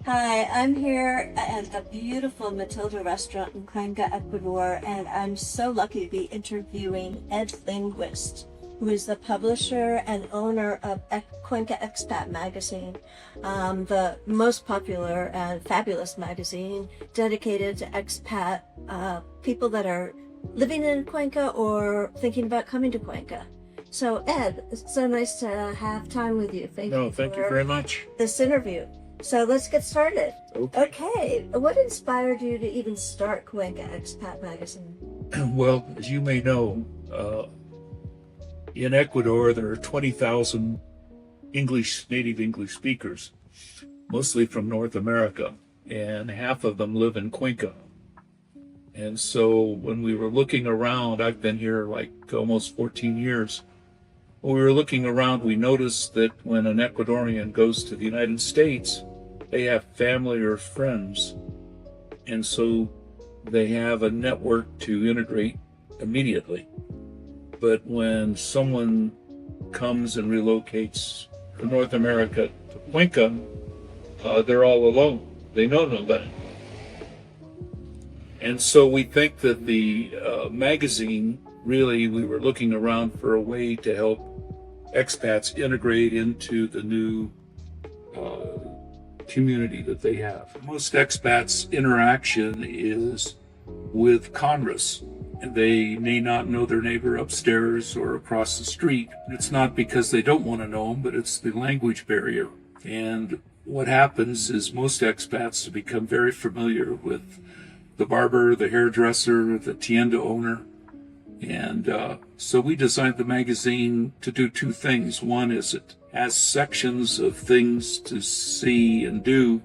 Hi, I'm here at a beautiful Matilda restaurant in Cuenca, Ecuador, and I'm so lucky to be interviewing Ed Linguist, who is the publisher and owner of Cuenca Expat Magazine, the most popular and fabulous magazine dedicated to expat people that are living in Cuenca or thinking about coming to Cuenca. So, Ed, it's so nice to have time with you. Thank No, you thank you for very much. this interview. So let's get started. Okay. Okay, what inspired you to even start Cuenca Expat Magazine? Well, as you may know, in Ecuador, there are 20,000 native English speakers, mostly from North America, and half of them live in Cuenca. And so when we were looking around, I've been here like almost 14 years. When we were looking around, we noticed that when an Ecuadorian goes to the United States, they have family or friends, and so they have a network to integrate immediately. But when someone comes and relocates from North America to Cuenca, they're all alone. They know nobody. And so we think that the magazine, really, we were looking around for a way to help expats integrate into the new community that they have. Most expats' interaction is with Congress. They may not know their neighbor upstairs or across the street. It's not because they don't want to know them, but it's the language barrier. And what happens is most expats become very familiar with the barber, the hairdresser, the tienda owner. And so we designed the magazine to do two things. One is it has sections of things to see and do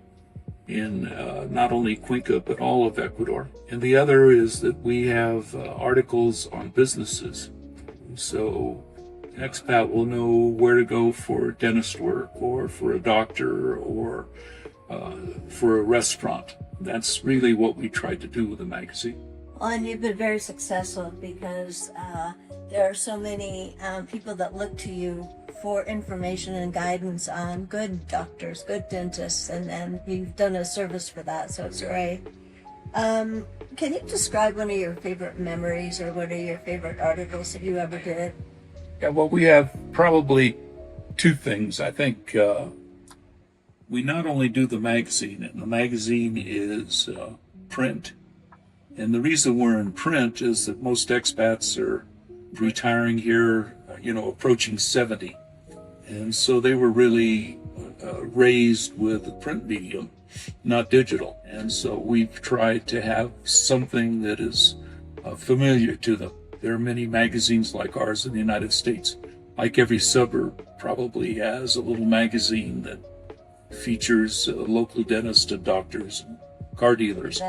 in not only Cuenca, but all of Ecuador. And the other is that we have articles on businesses. So an expat will know where to go for dentist work or for a doctor or for a restaurant. That's really what we tried to do with the magazine. Well, and you've been very successful because there are so many people that look to you for information and guidance on good doctors, good dentists, and you've done a service for that, so it's great. Can you describe one of your favorite memories or one of your favorite articles that you ever did? Yeah, well, we have probably two things. I think we not only do the magazine, and the magazine is print. And the reason we're in print is that most expats are retiring here, approaching 70. And so they were really raised with a print medium, not digital. And so we've tried to have something that is familiar to them. There are many magazines like ours in the United States. Like every suburb probably has a little magazine that features local dentists and doctors and car dealers.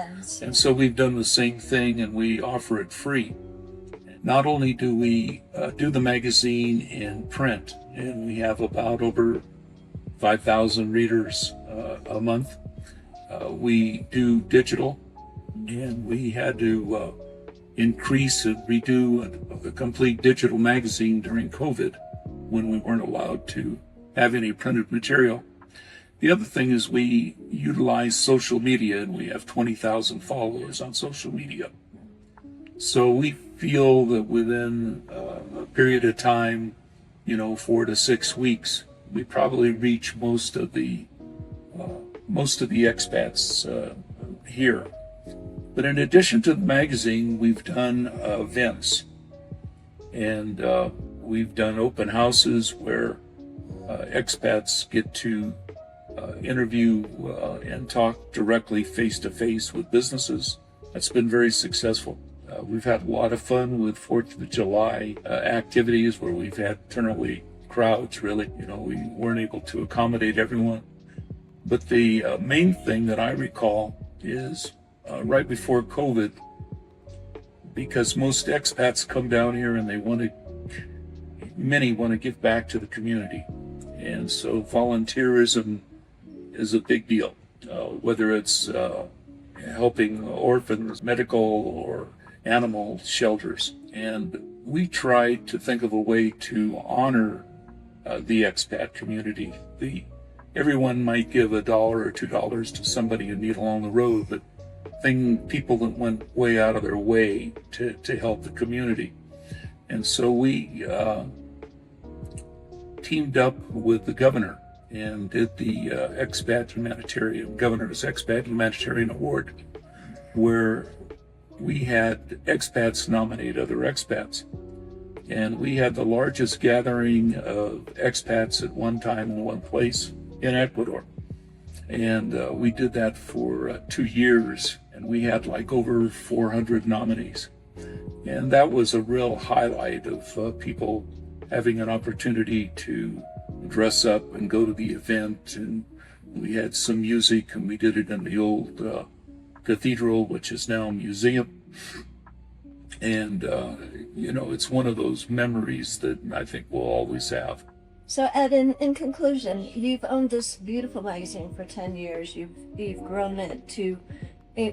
And so we've done the same thing, and we offer it free. Not only do we do the magazine in print, and we have about over 5,000 readers a month, we do digital, and we had to increase and redo a complete digital magazine during COVID when we weren't allowed to have any printed material. The other thing is we utilize social media, and we have 20,000 followers on social media. So we feel that within a period of time, 4 to 6 weeks, we probably reach most of the expats here. But in addition to the magazine, we've done events, and we've done open houses where expats get to interview and talk directly face-to-face with businesses. That's been very successful. We've had a lot of fun with 4th of July activities where we've had turn-away crowds, really. We weren't able to accommodate everyone. But the main thing that I recall is right before COVID, because most expats come down here and many want to give back to the community. And so volunteerism is a big deal, whether it's helping orphans, medical or animal shelters. And we tried to think of a way to honor the expat community. The everyone might give $1 or $2 to somebody you meet along the road, but people that went way out of their way to help the community. And so we teamed up with the governor and did the Governor's Expat Humanitarian Award, where we had expats nominate other expats. And we had the largest gathering of expats at one time in one place in Ecuador. And we did that for 2 years, and we had like over 400 nominees. And that was a real highlight of people having an opportunity to dress up and go to the event. And we had some music, and we did it in the old cathedral, which is now a museum. And, it's one of those memories that I think we'll always have. So, Ed, in conclusion, you've owned this beautiful magazine for 10 years. You've grown it to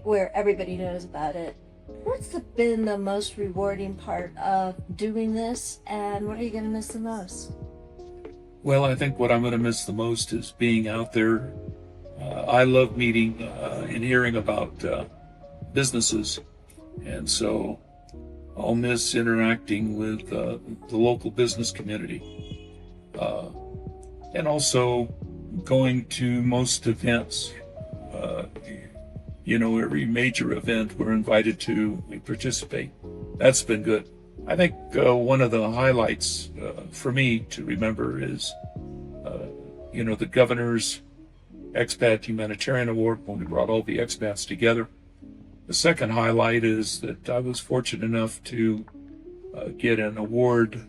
where everybody knows about it. What's been the most rewarding part of doing this, and what are you going to miss the most? Well, I think what I'm going to miss the most is being out there. I love meeting and hearing about businesses, and so I'll miss interacting with the local business community. And also going to most events. Every major event we're invited to, we participate. That's been good. I think one of the highlights for me to remember is, the Governor's Expat Humanitarian Award, when we brought all the expats together. The second highlight is that I was fortunate enough to get an award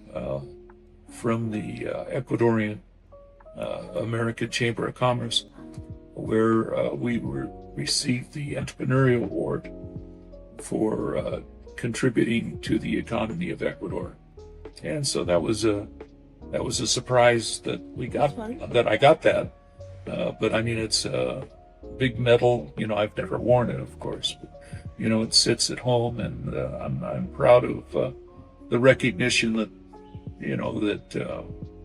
from the Ecuadorian American Chamber of Commerce, where we received the Entrepreneurial Award for contributing to the economy of Ecuador. And so that was a surprise that I got that. But I mean, it's a big medal. I've never worn it, of course. But, it sits at home, and I'm proud of the recognition that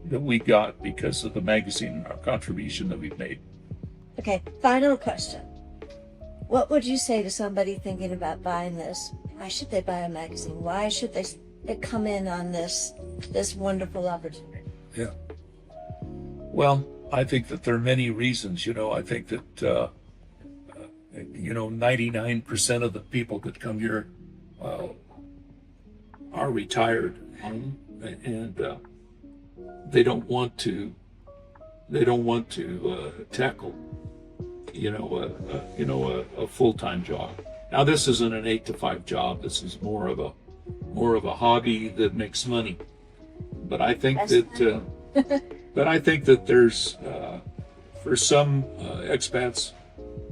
that we got because of the magazine and our contribution that we've made. Okay, final question. What would you say to somebody thinking about buying this? Why should they buy a magazine? Why should they come in on this wonderful opportunity? Yeah. Well, I think that there are many reasons. I think that 99% of the people that come here are retired, and they don't want to tackle a full-time job. Now, this isn't an 8 to 5 job. This is more of a hobby that makes money. But I think that there's for some expats,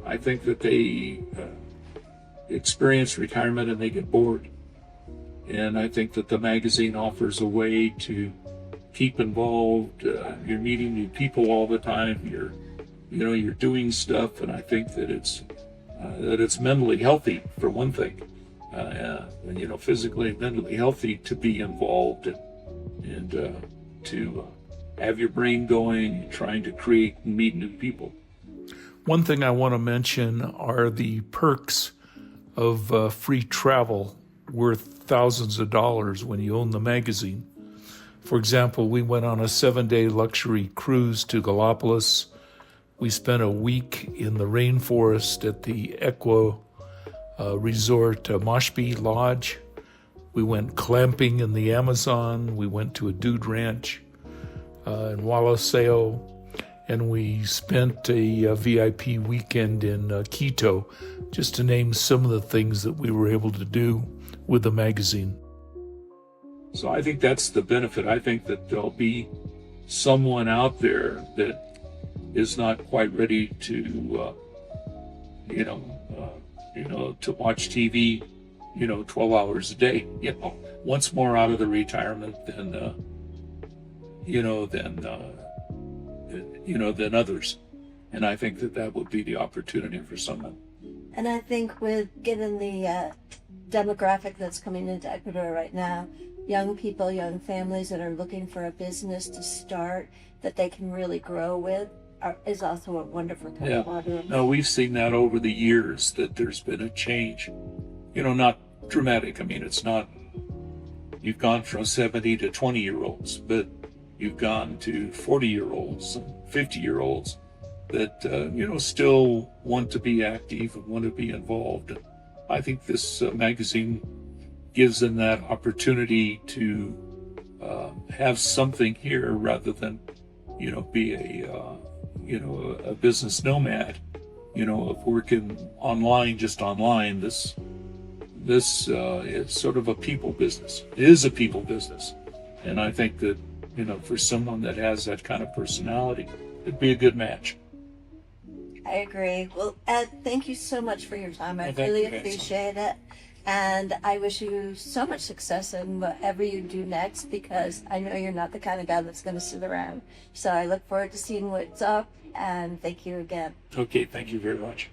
I think that they experience retirement and they get bored. And I think that the magazine offers a way to keep involved. You're meeting new people all the time. You're doing stuff, and I think that it's mentally healthy, for one thing. Physically and mentally healthy to be involved and to have your brain going, trying to create and meet new people. One thing I want to mention are the perks of free travel worth thousands of dollars when you own the magazine. For example, we went on a 7-day luxury cruise to Galapagos. We spent a week in the rainforest at the Eco Resort Mashpee Lodge. We went clamping in the Amazon. We went to a dude ranch in Wallaceo. And we spent a VIP weekend in Quito, just to name some of the things that we were able to do with the magazine. So I think that's the benefit. I think that there'll be someone out there that is not quite ready to, to watch TV, 12 hours a day, wants more out of the retirement than others. And I think that would be the opportunity for someone. And I think given the demographic that's coming into Ecuador right now, young people, young families that are looking for a business to start that they can really grow with, is also a wonderful kind Yeah. of modern. No, we've seen that over the years, that there's been a change. Not dramatic. I mean, it's not, you've gone from 70 to 20-year-olds, but you've gone to 40-year-olds and 50-year-olds that, still want to be active and want to be involved. And I think this magazine gives them that opportunity to have something here rather than, be a business nomad, of working online, just online. This is sort of a people business. It is a people business. And I think that, for someone that has that kind of personality, it'd be a good match. I agree. Well, Ed, thank you so much for your time. I Well, thank really you, Nancy. appreciate it. And I wish you so much success in whatever you do next, because I know you're not the kind of guy that's going to sit around. So I look forward to seeing what's up, and thank you again. Okay, thank you very much.